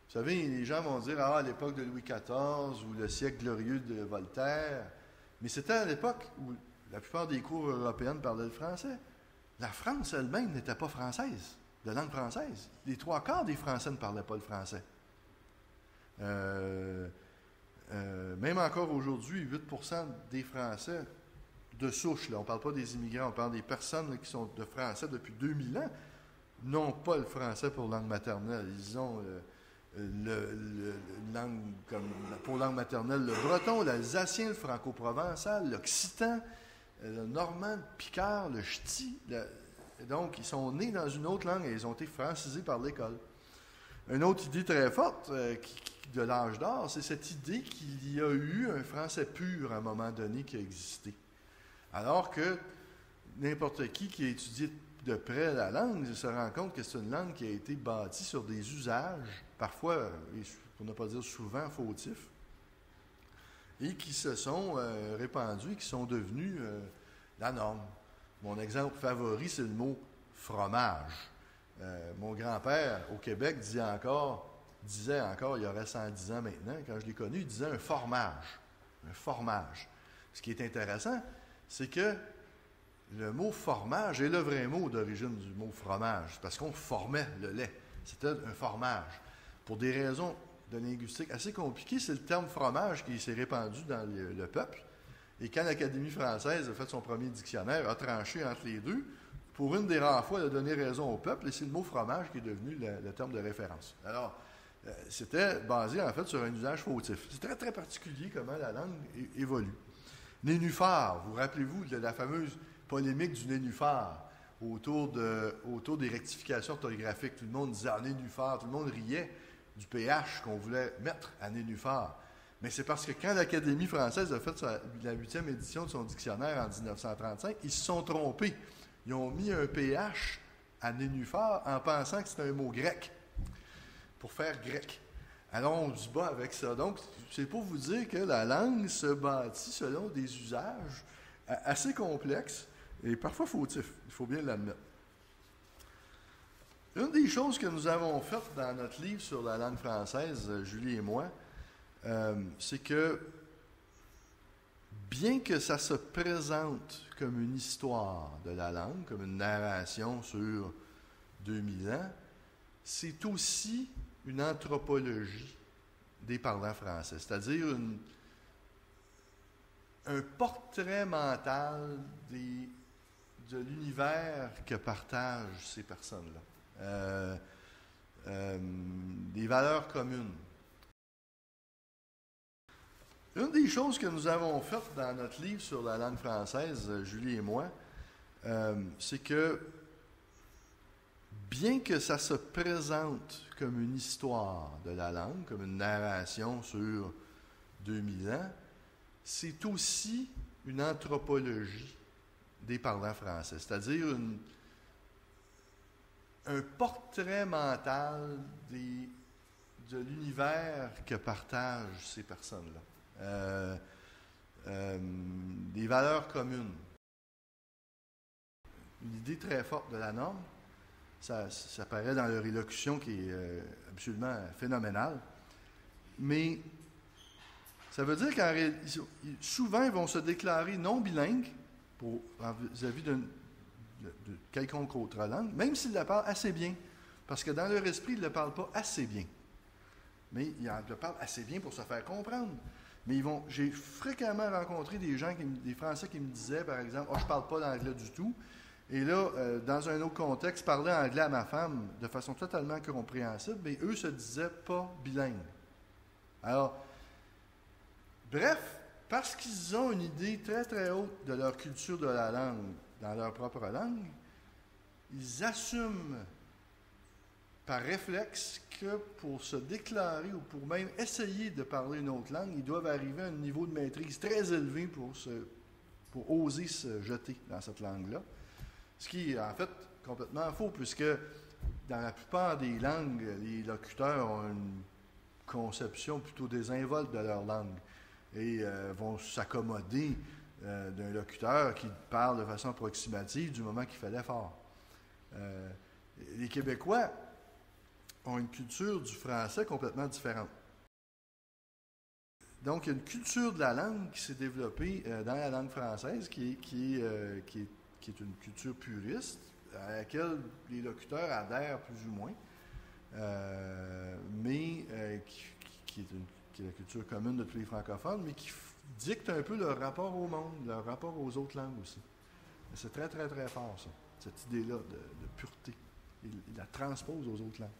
Vous savez, les gens vont dire, à l'époque de Louis XIV ou le siècle glorieux de Voltaire. Mais c'était à l'époque où la plupart des cours européennes parlaient le français. La France elle-même n'était pas française, de langue française. Les trois quarts des Français ne parlaient pas le français. Même encore aujourd'hui, 8% des Français de souche, là, on ne parle pas des immigrants, on parle des personnes là, qui sont de français depuis 2000 ans, n'ont pas le français pour langue maternelle. Ils ont langue pour langue maternelle le breton, l'alsacien, le franco-provençal, l'occitan, le normand, le picard, le ch'ti. Donc, ils sont nés dans une autre langue et ils ont été francisés par l'école. Une autre idée très forte de l'âge d'or, c'est cette idée qu'il y a eu un français pur à un moment donné qui a existé. Alors que n'importe qui a étudié de près la langue se rend compte que c'est une langue qui a été bâtie sur des usages, parfois, pour ne pas dire souvent, fautifs, et qui se sont répandus, qui sont devenus la norme. Mon exemple favori, c'est le mot « fromage ». Mon grand-père, au Québec, disait encore, il y aurait 110 ans maintenant, quand je l'ai connu, il disait un formage. Un formage. Ce qui est intéressant, c'est que le mot formage est le vrai mot d'origine du mot fromage, parce qu'on formait le lait. C'était un formage. Pour des raisons de linguistique assez compliquées, c'est le terme fromage qui s'est répandu dans le peuple. Et quand l'Académie française a fait son premier dictionnaire, a tranché entre les deux, pour une des rares fois, elle a donné raison au peuple, et c'est le mot fromage qui est devenu le terme de référence. Alors, c'était basé en fait sur un usage fautif. C'est très, très particulier comment la langue évolue. Nénuphar, vous rappelez-vous de la fameuse polémique du nénuphar autour des rectifications orthographiques. Tout le monde disait « nénuphar », tout le monde riait du PH qu'on voulait mettre à nénuphar. Mais c'est parce que quand l'Académie française a fait la 8e édition de son dictionnaire en 1935, ils se sont trompés. Ils ont mis un PH à nénuphar en pensant que c'était un mot grec, pour faire grec. Alors on se bat avec ça. Donc, c'est pour vous dire que la langue se bâtit selon des usages assez complexes et parfois fautifs. Il faut bien l'admettre. Une des choses que nous avons faites dans notre livre sur la langue française, Julie et moi, c'est que bien que ça se présente comme une histoire de la langue, comme une narration sur 2000 ans, c'est aussi une anthropologie des parlants français, c'est-à-dire un portrait mental de l'univers que partagent ces personnes-là. Des valeurs communes. Une des choses que nous avons faites dans notre livre sur la langue française, Julie et moi, c'est que bien que ça se présente comme une histoire de la langue, comme une narration sur 2000 ans, c'est aussi une anthropologie des parlants français, c'est-à-dire un portrait mental de l'univers que partagent ces personnes-là. Des valeurs communes. Une idée très forte de la norme, ça paraît dans leur élocution qui est absolument phénoménale, mais ça veut dire qu'en réalité, souvent ils vont se déclarer non bilingues vis-à-vis de quelconque autre langue, même s'ils la parlent assez bien, parce que dans leur esprit, ils ne le parlent pas assez bien. Mais ils le parlent assez bien pour se faire comprendre. Mais j'ai fréquemment rencontré des Français qui me disaient, par exemple, « je ne parle pas l'anglais du tout ». Et là, dans un autre contexte, parler anglais à ma femme de façon totalement compréhensible, mais eux se disaient pas bilingues. Alors, bref, parce qu'ils ont une idée très très haute de leur culture de la langue, dans leur propre langue, ils assument par réflexe que pour se déclarer ou pour même essayer de parler une autre langue, ils doivent arriver à un niveau de maîtrise très élevé pour oser se jeter dans cette langue-là. Ce qui est en fait complètement faux, puisque dans la plupart des langues, les locuteurs ont une conception plutôt désinvolte de leur langue et vont s'accommoder d'un locuteur qui parle de façon approximative du moment qu'il fait l'effort. Les Québécois ont une culture du français complètement différente. Donc, il y a une culture de la langue qui s'est développée dans la langue française qui est une culture puriste, à laquelle les locuteurs adhèrent plus ou moins, mais qui est la culture commune de tous les francophones, mais qui dicte un peu leur rapport au monde, leur rapport aux autres langues aussi. C'est très, très, très fort, ça, cette idée-là de pureté. Il la transpose aux autres langues.